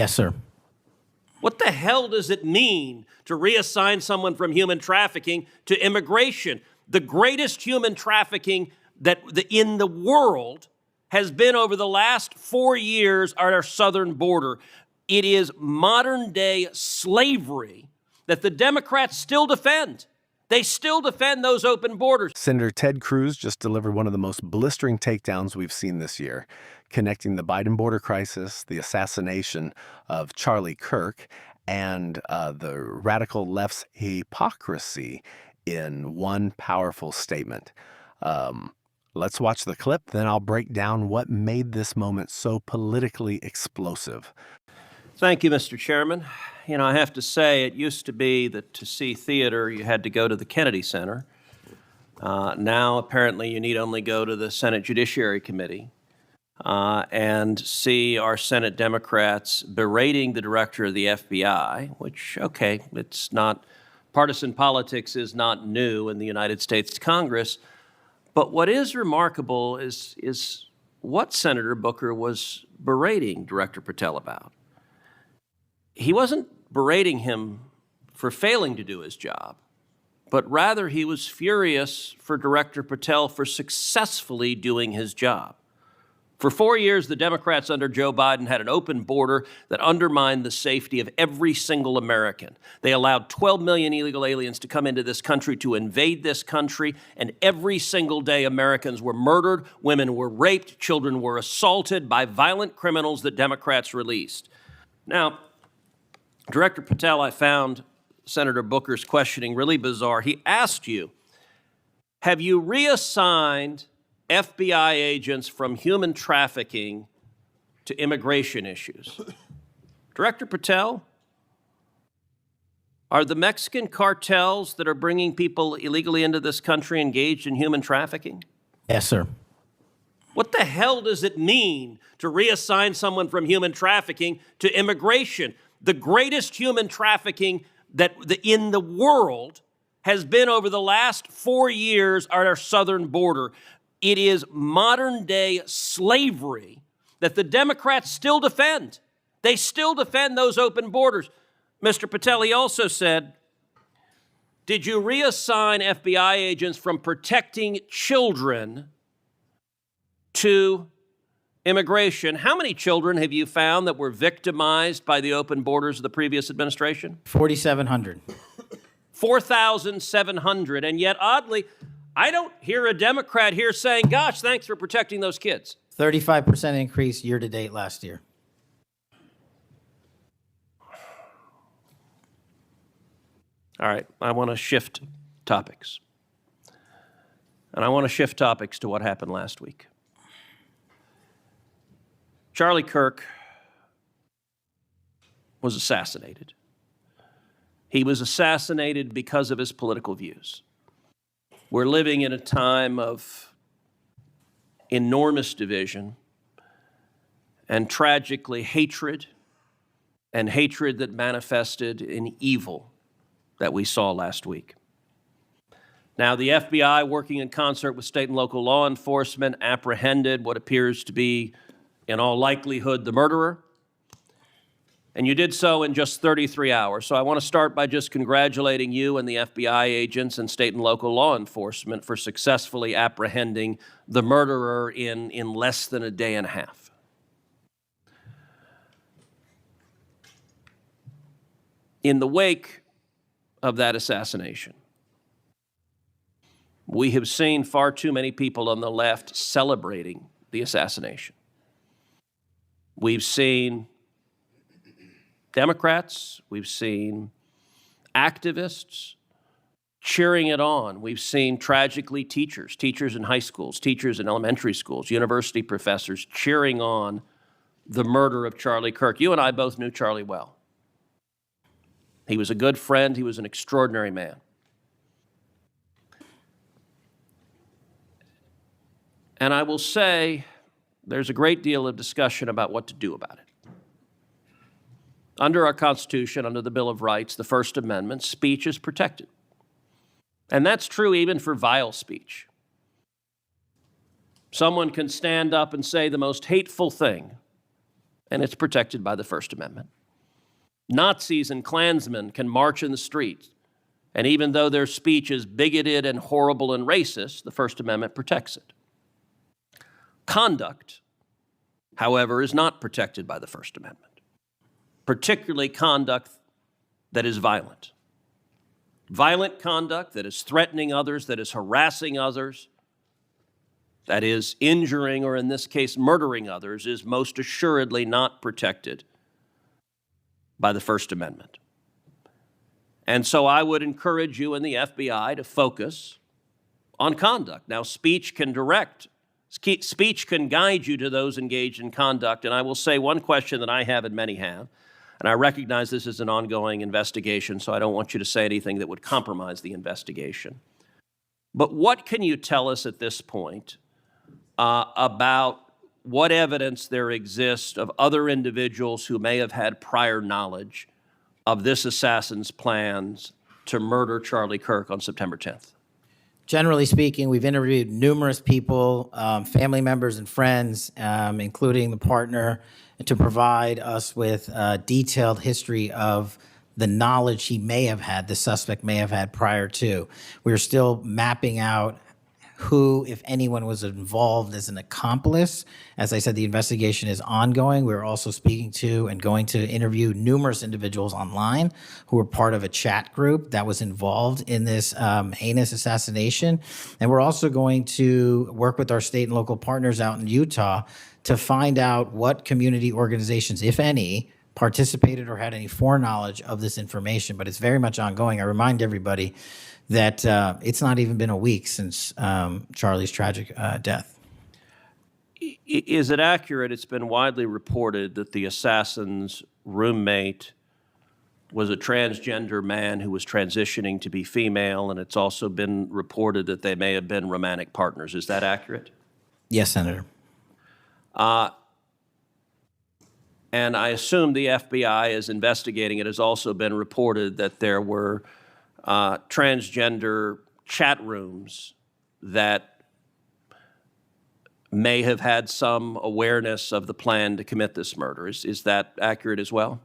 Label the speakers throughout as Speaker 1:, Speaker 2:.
Speaker 1: Yes, sir.
Speaker 2: What the hell does it mean to reassign someone from human trafficking to immigration? The greatest human trafficking in the world has been over the last 4 years at our southern border. It is modern day slavery that the Democrats still defend. They still defend those open borders.
Speaker 3: Senator Ted Cruz just delivered one of the most blistering takedowns we've seen this year, connecting the Biden border crisis, the assassination of Charlie Kirk, and the radical left's hypocrisy in one powerful statement. Let's watch the clip, then I'll break down what made this moment so politically explosive.
Speaker 2: Thank you, Mr. Chairman. You know, I have to say, it used to be that to see theater, you had to go to the Kennedy Center. Now, apparently, you need only go to the Senate Judiciary Committee and see our Senate Democrats berating the director of the FBI, which, okay, it's not, partisan politics is not new in the United States Congress. But what is remarkable is what Senator Booker was berating Director Patel about. He wasn't berating him for failing to do his job, but rather he was furious for Director Patel for successfully doing his job. For 4 years, the Democrats under Joe Biden had an open border that undermined the safety of every single American. They allowed 12 million illegal aliens to come into this country to invade this country, and every single day Americans were murdered, women were raped, children were assaulted by violent criminals that Democrats released. Now, Director Patel, I found Senator Booker's questioning really bizarre. He asked you, have you reassigned FBI agents from human trafficking to immigration issues? Director Patel, are the Mexican cartels that are bringing people illegally into this country engaged in human trafficking?
Speaker 1: Yes, sir.
Speaker 2: What the hell does it mean to reassign someone from human trafficking to immigration? The greatest human trafficking in the world has been over the last 4 years at our southern border. It is modern day slavery that the Democrats still defend. They still defend those open borders. Mr. Patel, he also said, did you reassign FBI agents from protecting children to immigration? How many children have you found that were victimized by the open borders of the previous administration?
Speaker 1: 4,700.
Speaker 2: 4,700. And yet, oddly, I don't hear a Democrat here saying, gosh, thanks for protecting those kids.
Speaker 1: 35% increase year to date last year.
Speaker 2: All right, I want to shift topics. And I want to shift topics to what happened last week. Charlie Kirk was assassinated. He was assassinated because of his political views. We're living in a time of enormous division and tragically hatred, and hatred that manifested in evil that we saw last week. Now, the FBI, working in concert with state and local law enforcement, apprehended what appears to be, in all likelihood, the murderer. And you did so in just 33 hours. So I want to start by just congratulating you and the FBI agents and state and local law enforcement for successfully apprehending the murderer in less than a day and a half. In the wake of that assassination, we have seen far too many people on the left celebrating the assassination. We've seen Democrats, we've seen activists cheering it on. We've seen, tragically, teachers in high schools, teachers in elementary schools, university professors cheering on the murder of Charlie Kirk. You and I both knew Charlie well. He was a good friend. He was an extraordinary man. And I will say there's a great deal of discussion about what to do about it. Under our Constitution, under the Bill of Rights, the First Amendment, speech is protected. And that's true even for vile speech. Someone can stand up and say the most hateful thing, and it's protected by the First Amendment. Nazis and Klansmen can march in the streets, and even though their speech is bigoted and horrible and racist, the First Amendment protects it. Conduct, however, is not protected by the First Amendment, particularly conduct that is violent. Violent conduct that is threatening others, that is harassing others, that is injuring, or in this case, murdering others, is most assuredly not protected by the First Amendment. And so I would encourage you and the FBI to focus on conduct. Now, speech can guide you to those engaged in conduct. And I will say one question that I have and many have, and I recognize this is an ongoing investigation, so I don't want you to say anything that would compromise the investigation. But what can you tell us at this point about what evidence there exists of other individuals who may have had prior knowledge of this assassin's plans to murder Charlie Kirk on September 10th?
Speaker 1: Generally speaking, we've interviewed numerous people, family members and friends, including the partner, to provide us with a detailed history of the knowledge he may have had, the suspect may have had prior to. We're still mapping out who, if anyone, was involved as an accomplice. As I said, the investigation is ongoing. We're also speaking to and going to interview numerous individuals online who were part of a chat group that was involved in this heinous assassination. And we're also going to work with our state and local partners out in Utah to find out what community organizations, if any, participated or had any foreknowledge of this information. But it's very much ongoing. I remind everybody that it's not even been a week since Charlie's tragic death.
Speaker 2: Is it accurate, it's been widely reported that the assassin's roommate was a transgender man who was transitioning to be female, and it's also been reported that they may have been romantic partners. Is that accurate?
Speaker 1: Yes, Senator.
Speaker 2: And I assume the FBI is investigating. It has also been reported that there were transgender chat rooms that may have had some awareness of the plan to commit this murder. Is that accurate as well?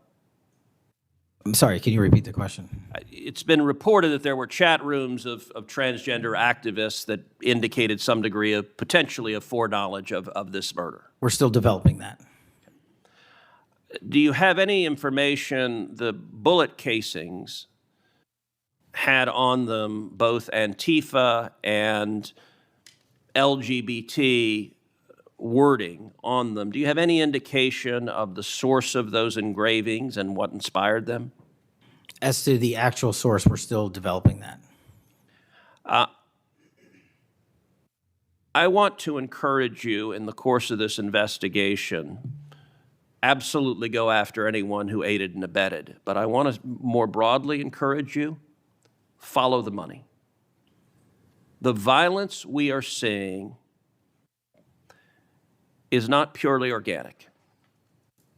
Speaker 1: I'm sorry, can you repeat the question?
Speaker 2: It's been reported that there were chat rooms of transgender activists that indicated some degree of potentially of foreknowledge of this murder.
Speaker 1: We're still developing that.
Speaker 2: Do you have any information, the bullet casings had on them both Antifa and LGBT wording on them? Do you have any indication of the source of those engravings and what inspired them?
Speaker 1: As to the actual source, we're still developing that.
Speaker 2: I want to encourage you in the course of this investigation, absolutely go after anyone who aided and abetted. But I want to more broadly encourage you, follow the money. The violence we are seeing is not purely organic.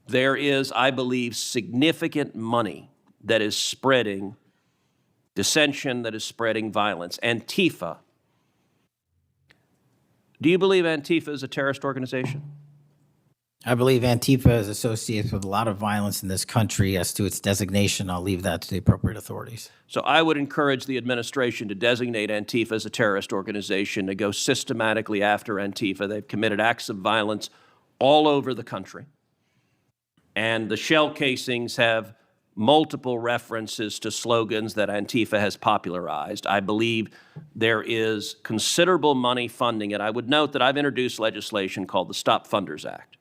Speaker 2: There is, I believe, significant money that is spreading dissension, that is spreading violence. Antifa. Do you believe Antifa is a terrorist organization?
Speaker 1: I believe Antifa is associated with a lot of violence in this country. As to its designation, I'll leave that to the appropriate authorities.
Speaker 2: So I would encourage the administration to designate Antifa as a terrorist organization, to go systematically after Antifa. They've committed acts of violence all over the country. And the shell casings have multiple references to slogans that Antifa has popularized. I believe there is considerable money funding it. I would note that I've introduced legislation called the Stop Funders Act.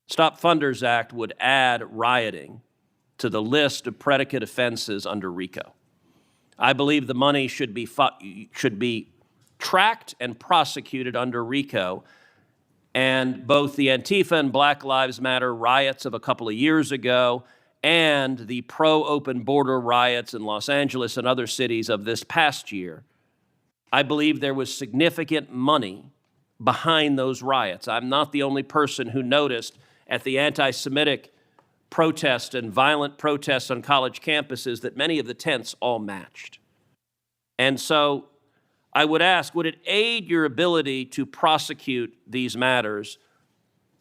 Speaker 2: Stop Funders Act would add rioting to the list of predicate offenses under RICO. I believe the money should be tracked and prosecuted under RICO. And both the Antifa and Black Lives Matter riots of a couple of years ago and the pro-open border riots in Los Angeles and other cities of this past year, I believe there was significant money behind those riots. I'm not the only person who noticed at the anti-Semitic protest and violent protests on college campuses that many of the tents all matched. And so I would ask, would it aid your ability to prosecute these matters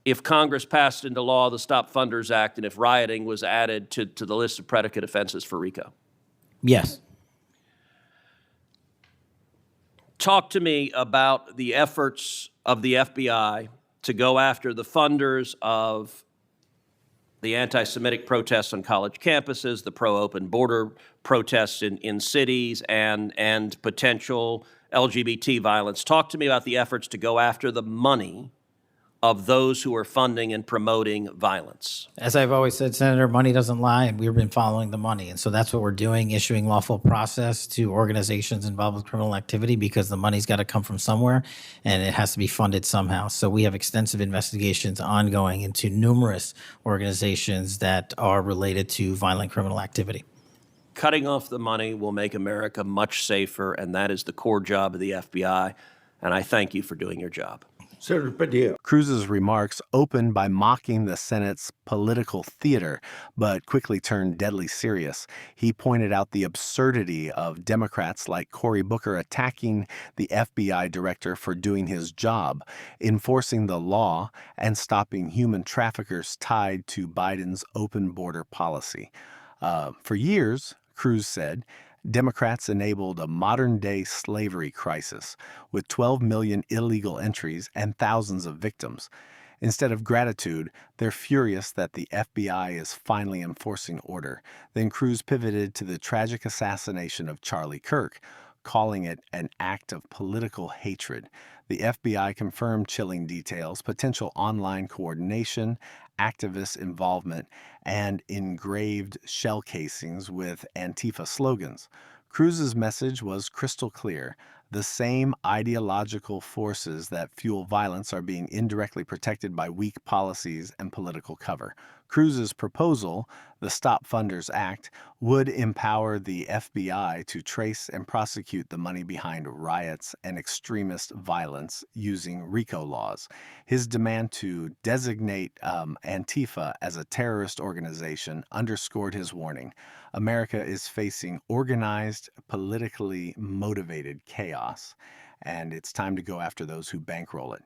Speaker 2: if Congress passed into law the Stop Funders Act and if rioting was added to the list of predicate offenses for RICO?
Speaker 1: Yes.
Speaker 2: Talk to me about the efforts of the FBI to go after the funders of the anti-Semitic protests on college campuses, the pro-open border protests in cities, and potential LGBT violence. Talk to me about the efforts to go after the money of those who are funding and promoting violence.
Speaker 1: As I've always said, Senator, money doesn't lie, and we've been following the money. And so that's what we're doing, issuing lawful process to organizations involved with criminal activity, because the money's got to come from somewhere and it has to be funded somehow. So we have extensive investigations ongoing into numerous organizations that are related to violent criminal activity.
Speaker 2: Cutting off the money will make America much safer, and that is the core job of the FBI. And I thank you for doing your job.
Speaker 4: Senator Padilla.
Speaker 3: Cruz's remarks opened by mocking the Senate's political theater, but quickly turned deadly serious. He pointed out the absurdity of Democrats like Cory Booker attacking the FBI director for doing his job, enforcing the law, and stopping human traffickers tied to Biden's open border policy. For years, Cruz said, Democrats enabled a modern-day slavery crisis with 12 million illegal entries and thousands of victims. Instead of gratitude, they're furious that the FBI is finally enforcing order. Then Cruz pivoted to the tragic assassination of Charlie Kirk, calling it an act of political hatred. The FBI confirmed chilling details, potential online coordination, activist involvement, and engraved shell casings with Antifa slogans. Cruz's message was crystal clear. The same ideological forces that fuel violence are being indirectly protected by weak policies and political cover. Cruz's proposal, the Stop Funders Act, would empower the FBI to trace and prosecute the money behind riots and extremist violence using RICO laws. His demand to designate Antifa as a terrorist organization underscored his warning. America is facing organized, politically motivated chaos, and it's time to go after those who bankroll it.